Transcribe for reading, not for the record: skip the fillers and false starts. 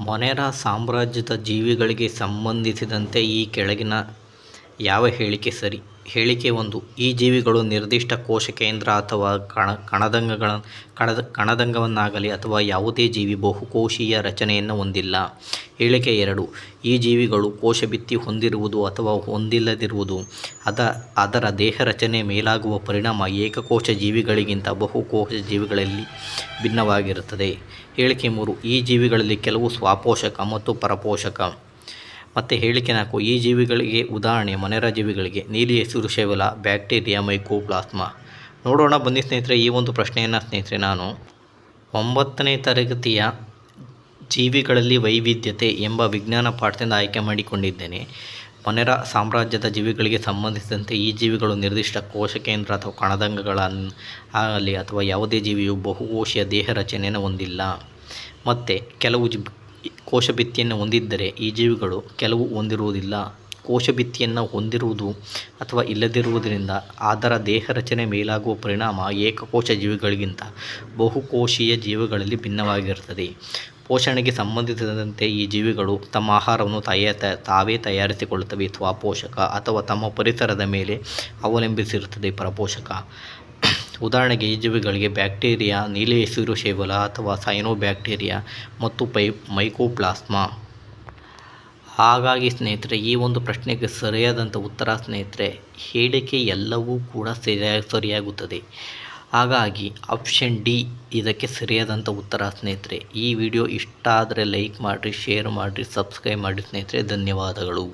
ಮೊನೆರ ಸಾಮ್ರಾಜ್ಯದ ಜೀವಿಗಳಿಗೆ ಸಂಬಂಧಿಸಿದಂತೆ ಈ ಕೆಳಗಿನ ಯಾವ ಹೇಳಿಕೆ ಸರಿ? ಹೇಳಿಕೆ 1. ಈ ಜೀವಿಗಳು ನಿರ್ದಿಷ್ಟ ಕೋಶಕೇಂದ್ರ ಅಥವಾ ಕಣದಂಗವನ್ನಾಗಲಿ ಅಥವಾ ಯಾವುದೇ ಜೀವಿ ಬಹುಕೋಶೀಯ ರಚನೆಯನ್ನು ಹೊಂದಿಲ್ಲ. ಹೇಳಿಕೆ 2. ಈ ಜೀವಿಗಳು ಕೋಶಭಿತ್ತಿ ಹೊಂದಿರುವುದು ಅಥವಾ ಹೊಂದಿಲ್ಲದಿರುವುದು ಅದರ ದೇಹರಚನೆ ಮೇಲಾಗುವ ಪರಿಣಾಮ ಏಕಕೋಶ ಜೀವಿಗಳಿಗಿಂತ ಬಹುಕೋಶ ಜೀವಿಗಳಲ್ಲಿ ಭಿನ್ನವಾಗಿರುತ್ತದೆ. ಹೇಳಿಕೆ 3. ಈ ಜೀವಿಗಳಲ್ಲಿ ಕೆಲವು ಸ್ವಪೋಷಕ ಮತ್ತು ಪರಪೋಷಕ. ಮತ್ತು ಹೇಳಿಕೆ 4. ಈ ಜೀವಿಗಳಿಗೆ ಉದಾಹರಣೆ ಮೊನೆರ ಜೀವಿಗಳಿಗೆ ನೀಲಿ ಹಸಿರು ಶೈವಲ, ಬ್ಯಾಕ್ಟೀರಿಯಾ, ಮೈಕೋಪ್ಲಾಸ್ಮಾ. ನೋಡೋಣ ಬನ್ನಿ ಸ್ನೇಹಿತರೆ, ಈ ಒಂದು ಪ್ರಶ್ನೆಯನ್ನು ಸ್ನೇಹಿತರೆ ನಾನು 9ನೇ ತರಗತಿಯ ಜೀವಿಗಳಲ್ಲಿ ವೈವಿಧ್ಯತೆ ಎಂಬ ವಿಜ್ಞಾನ ಪಾಠದಿಂದ ಆಯ್ಕೆ ಮಾಡಿಕೊಂಡಿದ್ದೇನೆ. ಮೊನೆರ ಸಾಮ್ರಾಜ್ಯದ ಜೀವಿಗಳಿಗೆ ಸಂಬಂಧಿಸಿದಂತೆ ಈ ಜೀವಿಗಳು ನಿರ್ದಿಷ್ಟ ಕೋಶಕೇಂದ್ರ ಅಥವಾ ಕಣದಂಗಗಳಾಗಲಿ ಅಥವಾ ಯಾವುದೇ ಜೀವಿಯು ಬಹುಕೋಶೀಯ ದೇಹ ರಚನೆಯನ್ನು ಹೊಂದಿಲ್ಲ. ಮತ್ತು ಕೆಲವು ಕೋಶಭಿತ್ತಿಯನ್ನು ಹೊಂದಿದ್ದರೆ ಈ ಜೀವಿಗಳು ಕೆಲವು ಹೊಂದಿರುವುದಿಲ್ಲ. ಕೋಶಭಿತ್ತಿಯನ್ನು ಹೊಂದಿರುವುದು ಅಥವಾ ಇಲ್ಲದಿರುವುದರಿಂದ ಅದರ ದೇಹ ರಚನೆ ಮೇಲಾಗುವ ಪರಿಣಾಮ ಏಕಕೋಶ ಜೀವಿಗಳಿಗಿಂತ ಬಹುಕೋಶೀಯ ಜೀವಿಗಳಲ್ಲಿ ಭಿನ್ನವಾಗಿರುತ್ತದೆ. ಪೋಷಣೆಗೆ ಸಂಬಂಧಿಸಿದಂತೆ ಈ ಜೀವಿಗಳು ತಮ್ಮ ಆಹಾರವನ್ನು ತಾವೇ ತಯಾರಿಸಿಕೊಳ್ಳುತ್ತವೆ. ಸ್ವಪೋಷಕ ಅಥವಾ ತಮ್ಮ ಪರಿಸರದ ಮೇಲೆ ಅವಲಂಬಿಸಿರುತ್ತದೆ. ಪರಪೋಷಕ. ಉದಾಹರಣೆಗೆ ಈ ಜೀವಿಗಳಿಗೆ ಬ್ಯಾಕ್ಟೀರಿಯಾ, ನೀಲಿ ಹಸಿರು ಶೈವಲ ಅಥವಾ ಸೈನೋಬ್ಯಾಕ್ಟೀರಿಯಾ ಮತ್ತು ಮೈಕೋಪ್ಲಾಸ್ಮಾ. ಹಾಗಾಗಿ ಸ್ನೇಹಿತರೆ, ಈ ಒಂದು ಪ್ರಶ್ನೆಗೆ ಸರಿಯಾದಂಥ ಉತ್ತರ ಸ್ನೇಹಿತರೆ ಹೇಳಿಕೆ ಎಲ್ಲವೂ ಕೂಡ ಸರಿಯಾಗುತ್ತದೆ. ಹಾಗಾಗಿ ಆಪ್ಷನ್ ಡಿ ಇದಕ್ಕೆ ಸರಿಯಾದಂಥ ಉತ್ತರ ಸ್ನೇಹಿತರೆ. ಈ ವಿಡಿಯೋ ಇಷ್ಟ ಆದರೆ ಲೈಕ್ ಮಾಡಿರಿ, ಶೇರ್ ಮಾಡಿರಿ, ಸಬ್ಸ್ಕ್ರೈಬ್ ಮಾಡಿ ಸ್ನೇಹಿತರೆ. ಧನ್ಯವಾದಗಳು.